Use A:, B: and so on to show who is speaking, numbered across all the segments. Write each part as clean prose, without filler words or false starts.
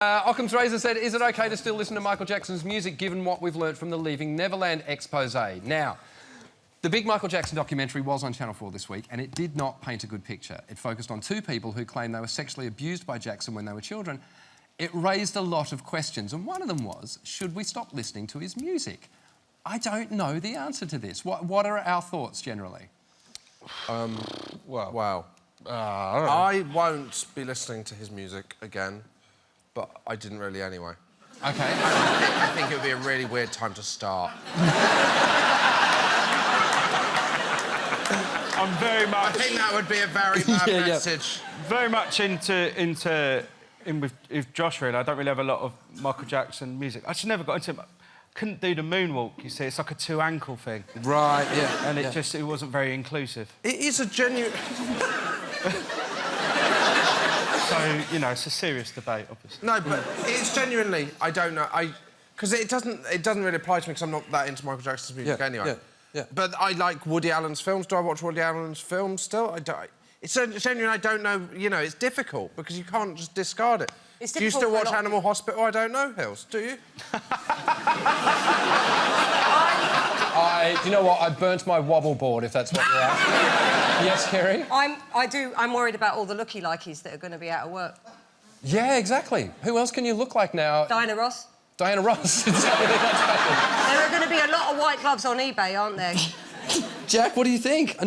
A: Occam's Razor said, is it OK to still listen to Michael Jackson's music given what we've learnt from the Leaving Neverland expose? Now, the big Michael Jackson documentary was on Channel 4 this week and it did not paint a good picture. It focused on two people who claimed they were sexually abused by Jackson when they were children. It raised a lot of questions and one of them was, should we stop listening to his music? I don't know the answer to this. What are our thoughts generally?
B: Well, I won't be listening to his music again. But I didn't really anyway.
A: OK.
B: I think it would be a really weird time to start.
C: I'm very much...
B: I think that would be a very bad message.
C: Very much in with Josh, really. I don't really have a lot of Michael Jackson music. I just never got into it. Couldn't do the moonwalk, you see. It's like a two-ankle thing.
B: Right, yeah.
C: And it wasn't very inclusive.
B: It is a genuine...
C: So, you know, it's a serious debate, obviously.
B: No, but it's genuinely... I don't know. Because it doesn't really apply to me because I'm not that into Michael Jackson's music anyway. Yeah. But I like Woody Allen's films. Do I watch Woody Allen's films still? I don't. It's genuinely, I don't know... You know, it's difficult because you can't just discard it. Do you still watch Animal Hospital? I don't know, Hills. Do you?
A: Do you know what? I burnt my wobble board, if that's what you're asking. Yes, Kerry?
D: I'm worried about all the looky-likeys that are going to be out of work.
A: Yeah, exactly. Who else can you look like now?
D: Diana Ross.
A: Diana Ross. Exactly, that's right.
D: There are going to be a lot of white gloves on eBay, aren't there?
A: Jack, what do you think?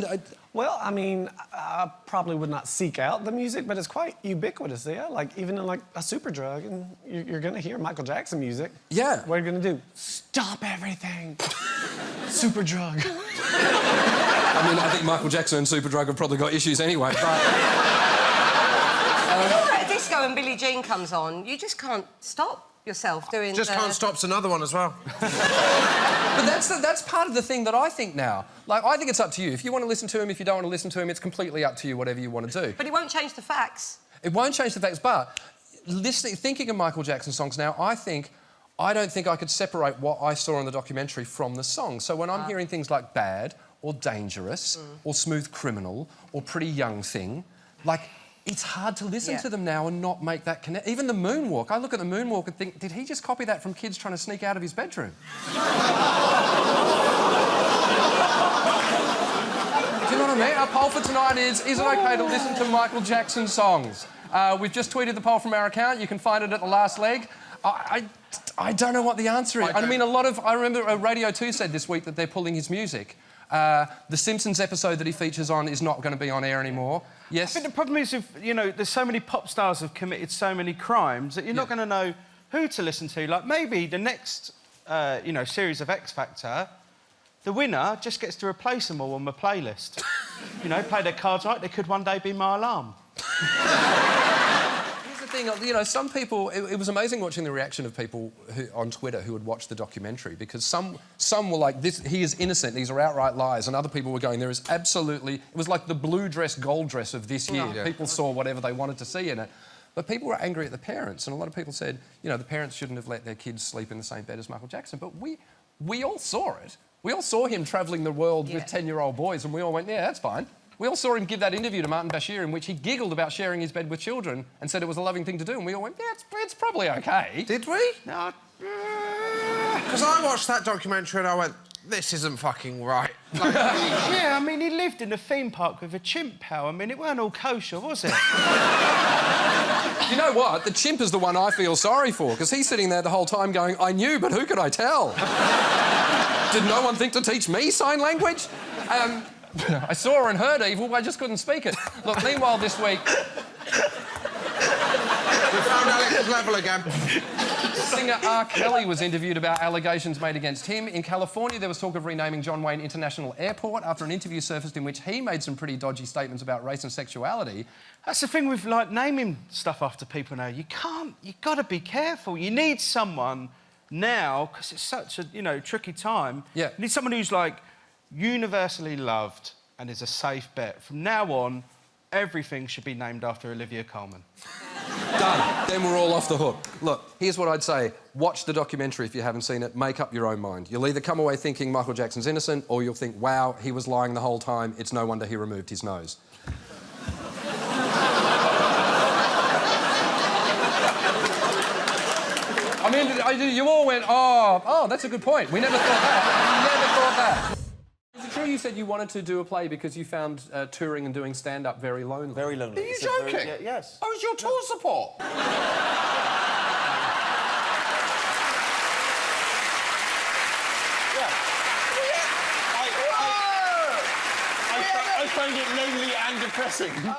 E: Well, I mean, I probably would not seek out the music, but it's quite ubiquitous, yeah? Like, even in, like, a super drug, and you're gonna hear Michael Jackson music.
A: Yeah.
E: What are you gonna do? Stop everything! Super drug.
A: I mean, I think Michael Jackson and Superdrug have probably got issues anyway, but...
D: Disco and Billie Jean comes on, you just can't stop yourself doing
B: Just Can't Stop's another one as well.
A: But that's part of the thing that I think now. Like, I think it's up to you. If you want to listen to him, if you don't want to listen to him, it's completely up to you, whatever you want to do.
D: But it won't change the facts.
A: It won't change the facts, but thinking of Michael Jackson songs now, I don't think I could separate what I saw in the documentary from the song. So when I'm hearing things like Bad or Dangerous or Smooth Criminal or Pretty Young Thing, like, it's hard to listen to them now and not make that connect. Even the moonwalk. I look at the moonwalk and think, did he just copy that from kids trying to sneak out of his bedroom? Do you know what I mean? Our poll for tonight is it OK to listen to Michael Jackson songs? We've just tweeted the poll from our account. You can find it at the last leg. I don't know what the answer is. I mean, I remember Radio 2 said this week that they're pulling his music. The Simpsons episode that he features on is not going to be on air anymore. Yes?
C: I think the problem is, you know, there's so many pop stars who've committed so many crimes that you're not going to know who to listen to. Like, maybe the next, you know, series of X Factor, the winner just gets to replace them all on my playlist. You know, play their cards right, they could one day be my alarm.
A: Thing, you know, some people... It was amazing watching the reaction of people on Twitter who had watched the documentary because some were like, he is innocent, these are outright lies, and other people were going, there is absolutely... It was like the blue dress, gold dress of this year. Yeah. People saw whatever they wanted to see in it. But people were angry at the parents, and a lot of people said, you know, the parents shouldn't have let their kids sleep in the same bed as Michael Jackson. But we all saw it. We all saw him travelling the world with 10-year-old boys, and we all went, yeah, that's fine. We all saw him give that interview to Martin Bashir in which he giggled about sharing his bed with children and said it was a loving thing to do, and we all went, yeah, it's probably OK.
B: Did we? No. Because I watched that documentary and I went, this isn't fucking right. Like,
C: yeah, I mean, he lived in a theme park with a chimp, pal. I mean, it weren't all kosher, was it?
A: You know what? The chimp is the one I feel sorry for, because he's sitting there the whole time going, I knew, but who could I tell? Did no one think to teach me sign language? I saw and heard evil, I just couldn't speak it. Look, meanwhile this week...
B: We found Alex's level again.
A: Singer R. Kelly was interviewed about allegations made against him. In California, there was talk of renaming John Wayne International Airport after an interview surfaced in which he made some pretty dodgy statements about race and sexuality.
C: That's the thing with, like, naming stuff after people now. You've got to be careful. You need someone now, because it's such a, you know, tricky time.
A: Yeah.
C: You need someone who's, like, universally loved and is a safe bet. From now on, everything should be named after Olivia Colman.
A: Done. Then we're all off the hook. Look, here's what I'd say. Watch the documentary if you haven't seen it. Make up your own mind. You'll either come away thinking Michael Jackson's innocent, or you'll think, wow, he was lying the whole time. It's no wonder he removed his nose. mean, you all went, oh, that's a good point. We never thought that. We never thought that. Is it true you said you wanted to do a play because you found touring and doing stand-up very lonely?
F: Very lonely.
B: Are you joking?
F: Yes.
B: I was your tour support.
F: I found it lonely and depressing.